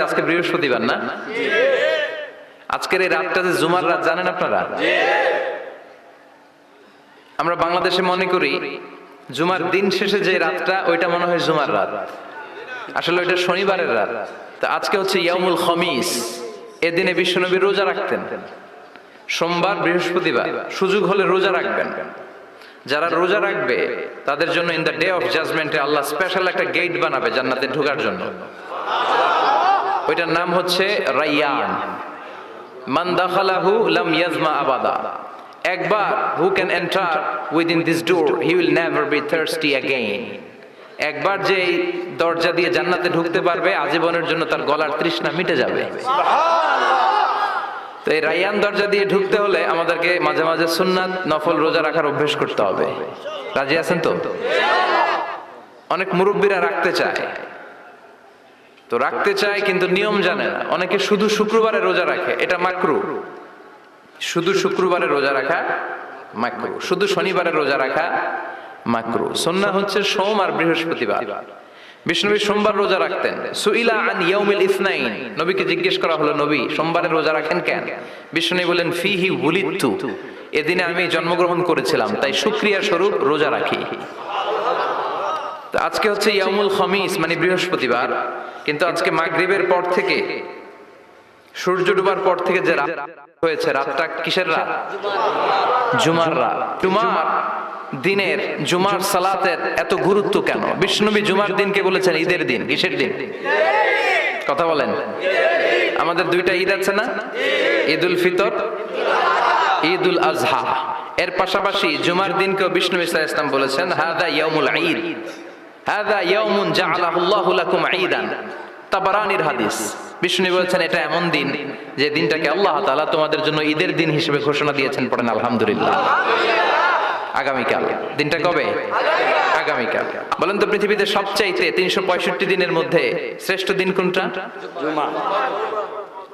আজকে বৃহস্পতিবার না? আজকের এই রাতটা যে জুমার রাত জানেন আপনারা? আমরা বাংলাদেশে মনে করি জুমার দিন শেষে যে রাতটা ওইটা মনে হয় জুমার রাত, আসলে ওইটা শনিবারের রাত। তা আজকে হচ্ছে ইয়াউমুল খমিস। এদিনে বিশ্বনবী রোজা রাখতেন, সোমবার বৃহস্পতিবার সুযোগ হলে রোজা রাখবেন। যারা রোজা রাখবে তাদের জন্য ইন দ্য ডে অফ জাজমেন্টে আল্লাহ স্পেশাল একটা গেট বানাবে জান্নাতে ঢোকার জন্য। ওইটার নাম হচ্ছে রাইয়ান। মান দাখালাহু লাম ইয়াজমা আবাদা। একবার who can enter within this door he will never be thirsty again. একবার যে দরজা দিয়ে জান্নাতে ঢুকতে পারবে আজীবনের জন্য তার গলার তৃষ্ণা মিটে যাবে। তো এই রাইয়ান দরজা দিয়ে ঢুকতে হলে আমাদেরকে মাঝে মাঝে সুন্নাত নফল রোজা রাখার অভ্যেস করতে হবে। রাজি আছেন তো? অনেক মুরব্বীরা রাখতে চায়, তো রাখতে চায় কিন্তু নিয়ম জানে না। অনেকে শুধু শুক্রবারে রোজা রাখে, এটা মাকরু। শুধু শুক্রবারে রোজা রাখা মাকরু, শুধু শনিবারে রোজা রাখা মাকরু। সুন্নাহ হচ্ছে সোম আর বৃহস্পতিবার। বিষ্ণুনবী সোমবার রোজা রাখতেন। সুইলা আন ইয়াউমিল ইসনাইন, নবীকে জিজ্ঞেস করা হলো, নবী সোমবারে রোজা রাখেন কেন? বিষ্ণুনবী বলেন, ফিহি উলিদতু, এদিনে আমি জন্মগ্রহণ করেছিলাম তাই শুকরিয়া স্বরূপ রোজা রাখি। তো আজকে হচ্ছে ইয়াউমুল খমিস মানে বৃহস্পতিবার, কিন্তু আজকে মাগরিবের পর থেকে সূর্য ডুবার পর থেকে যে রাত হয়েছে, রাতটা কিসের রাত? জুমার রাত। জুমার দিনের জুমার সালাতের এত গুরুত্ব কেন? বিষ্ণুনবী জুমার দিনকে বলেছেন ঈদের দিন। কিসের দিন? কথা বলেন। আমাদের দুইটা ঈদ আছে না? ঈদুল ফিতর, ঈদুল আজহা। এর পাশাপাশি জুমার দিনকেও বিষ্ণু সাল্লাল্লাহু আলাইহি ওয়াসাল্লাম বলেছেন হাদা ইয়াউমুল ঈদ, হাদা ইয়াউমুন জাআলাহুল্লাহু লাকুম ঈদান। তাবারানির হাদিস। বিষ্ণু বলেছেন এটা এমন দিন যে দিনটাকে আল্লাহ তাআলা তোমাদের জন্য ঈদের দিন হিসেবে ঘোষণা দিয়েছেন। পড়েন আলহামদুলিল্লাহ। আগামীকাল। দিনটা কবে? আগামীকাল। বলেন তো পৃথিবীতে সবচাইতে 365 দিনের মধ্যে শ্রেষ্ঠ দিন কোনটা? জুমা।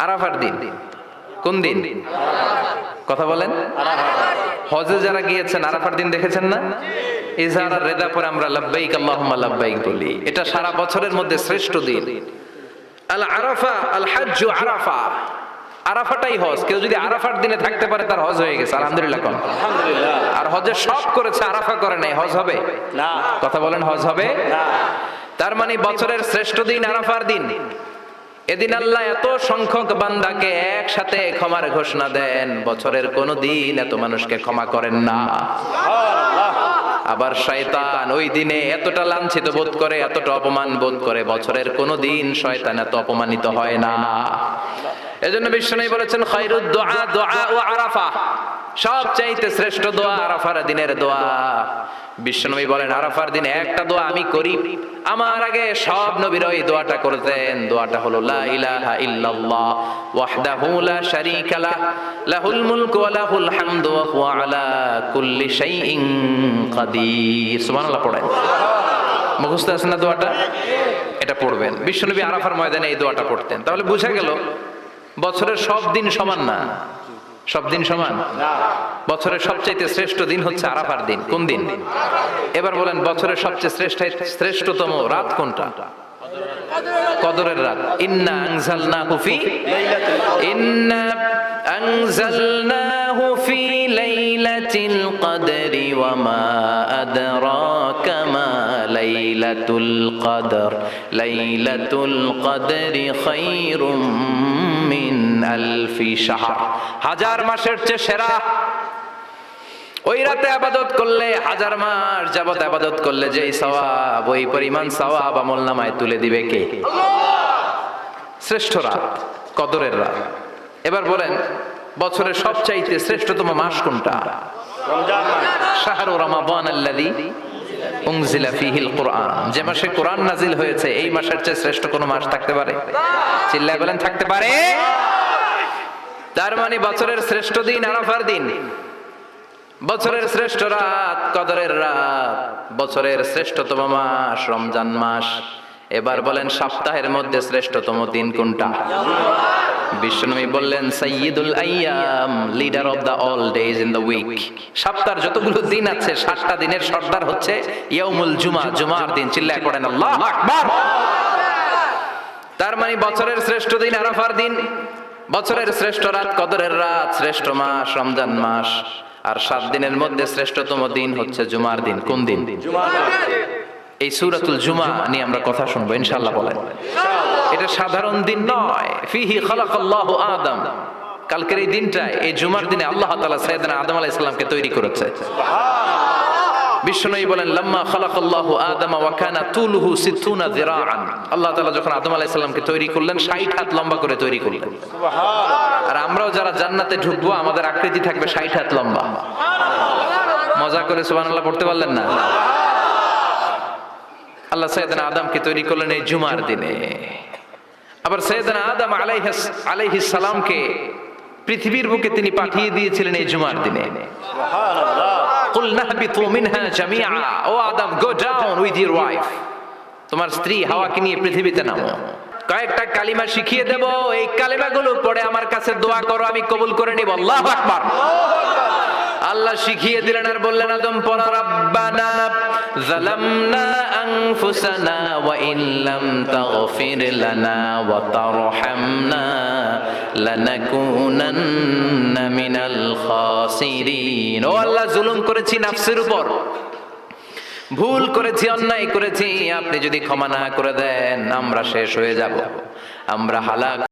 আরাফার দিন। কোন দিন? কথা বলেন। হজে যারা গিয়েছেন আরাফার দিন দেখেছেন না? ইজহার আর রিদা পরে আমরা লাব্বাইক আল্লাহুম্মা লাব্বাইক বলি। এটা সারা বছরের মধ্যে শ্রেষ্ঠ দিন। আল আরাফা আল হাজ্জু আরাফা। আরাফাটাই হজ। কেউ যদি আরাফার দিনে থাকতে পারে তার হজ হয়ে গেছে। আলহামদুলিল্লাহ কোন? আলহামদুলিল্লাহ। আর হজে সব করেছে, আরাফা করে নাই, হজ হবে না। কথা বলেন, হজ হবে না। তার মানে বছরের শ্রেষ্ঠ দিন আরাফার দিন। এদিন আল্লাহ এত সংখ্যক বান্দাকে একসাথে ক্ষমার ঘোষণা দেন, বছরের কোন দিন এত মানুষকে ক্ষমা করেন না। আবার শয়তান ওই দিনে এতটা লাঞ্ছিত বোধ করে, এতটা অপমান বোধ করে, বছরের কোন দিন শয়তান এত অপমানিত হয় না। এজন্য বিশ্বনবী বলেছেন খায়রুদ দুআ দুআ ও আরাফা, সবচাইতে শ্রেষ্ঠ দোয়া আরাফার দিনের দোয়া। বিশ্বনবী বলেন আরাফার দিনে একটা দোয়া আমি করি, আমার আগে সব নবীরা এই দোয়াটা করতেন। দোয়াটা হলো লা ইলাহা ইল্লাল্লাহ ওয়াহদাহু লা শারীকা লাহ লাহুল মুলকু ওয়া লাহুল হামদু ওয়া হুয়া আলা কুল্লি শাইইন কাদির। সুবহানাল্লাহ পড়েন। মুখস্থ আছে না দোয়াটা? এটা পড়বেন। বিশ্বনবী আরাফার ময়দানে এই দোয়াটা পড়তেন। তাহলে বোঝা গেল বছরের সব দিন সমান না। সব দিন সমান না। বছরের সবচেয়ে শ্রেষ্ঠ দিন হচ্ছে আরাফার দিন। কোন দিন? এবার বলেন বছরের সবচেয়ে শ্রেষ্ঠতম রাত কোনটা? কদরের রাত। ইন্না আনজালনাহু ফি লাইলাতিল কদরি ওয়া মা আদরাকা মা লাইলাতুল কদর লাইলাতুল কদরি খায়রুম মিন আলফি শাহর। হাজার মাসের চেয়ে সেরা। ওই রাতে ইবাদত করলে, হাজার মাস যাবত ইবাদত করলে যেই সওয়াব, ওই পরিমাণ সওয়াব আমলনামায় তুলে দিবে কে? শ্রেষ্ঠ রাত কদরের রাত। এবার বলেন বছরের সবচাইতে শ্রেষ্ঠতম মাস কোনটা? রমজান মাস। শাহরু রমাদান আল্লাযী উনজিলা ফীহিল কুরআন। যে মাসে কোরআন নাজিল হয়েছে এই মাসের চেয়ে শ্রেষ্ঠ কোন মাস থাকতে পারে? চিল্লায় বলেন থাকতে পারে? তার মানে বছরের শ্রেষ্ঠ দিন আরাফার দিন, বছরের শ্রেষ্ঠ রাত কদরের রাত, বছরের শ্রেষ্ঠতম মাস রমজান মাস। এবার বলেন সপ্তাহের মধ্যে শ্রেষ্ঠতম দিন কোনটা? বিশ্বনবী বললেন সাইয়্যিদুল আইয়াম, leader of the all days in the week. সপ্তাহের যতগুলো দিন আছে 7টা দিনের সর্দার হচ্ছে ইয়াউমুল জুমা, জুমার দিন। চিল্লায় পড়েন আল্লাহু আকবার। তার মানে বছরের শ্রেষ্ঠ দিন আরাফার দিন, বছরের শ্রেষ্ঠ রাত কদরের রাত, শ্রেষ্ঠ মাস রমজান মাস, আর 7 দিনের মধ্যে শ্রেষ্ঠতম দিন হচ্ছে জুমার দিন। কোন দিন? এই সূরাতুল জুমা নিয়ে আমরা কথা শুনবো ইনশাআল্লাহ। বলেন এটা সাধারণ দিন নয়। ফিহি খালাকাল্লাহু আদম, কালকের এই দিনটায়, এই জুমার দিনে আল্লাহ তাআলা সাইয়েদনা আদম আলাইহিস সালামকে তৈরি করেছে। বিশ্বনবী বলেন লাম্মা খালাকাল্লাহু আদম ওয়া কানা তুলুহু 60 যিরাআন, আল্লাহ তাআলা যখন আদম আলাইহিস সালামকে তৈরি করলেন 60 হাত লম্বা করে তৈরি করলেন। সুবহানাল্লাহ। আর আমরাও যারা জান্নাতে ঢুকবো আমাদের আকৃতি থাকবে 60 হাত লম্বা। মজা করে সুবহানাল্লাহ পড়তে পারলেন না? আল্লাহ সাইয়েদনা আদমকে তৈরি করলেন এই জুমার দিনে। আবার সাইয়েদনা আদম আলাইহিস সালামকে পৃথিবীর বুকে তিনি পাঠিয়ে দিয়েছিলেন এই জুমার দিনে। সুবহানাল্লাহ। কুল নাহবিতু মিনহা জামিআ, ও Adam go down with your wife, তোমার স্ত্রী হাওয়াকে নিয়ে পৃথিবীতে নামো। কয়েকটা কালিমা শিখিয়ে দেব, এই কালিমাগুলো পড়ে আমার কাছে দোয়া করো, আমি কবুল করে নিব। আল্লাহু আকবার। আল্লাহ শিখিয়ে দিলেন আর বললেন আদম পড়া, রাব্বানা যালামনা আনফুসানা ওয়া ইন লাম তাগফির লানা ওয়া তারহামনা লানাকুনান্না মিনাল খাসিরিন। ও আল্লাহ, জুলুম করেছি নাফসের উপর, ভুল করেছি, অন্যায় করেছি, আপনি যদি ক্ষমা না করে দেন আমরা শেষ হয়ে যাব, আমরা হালাক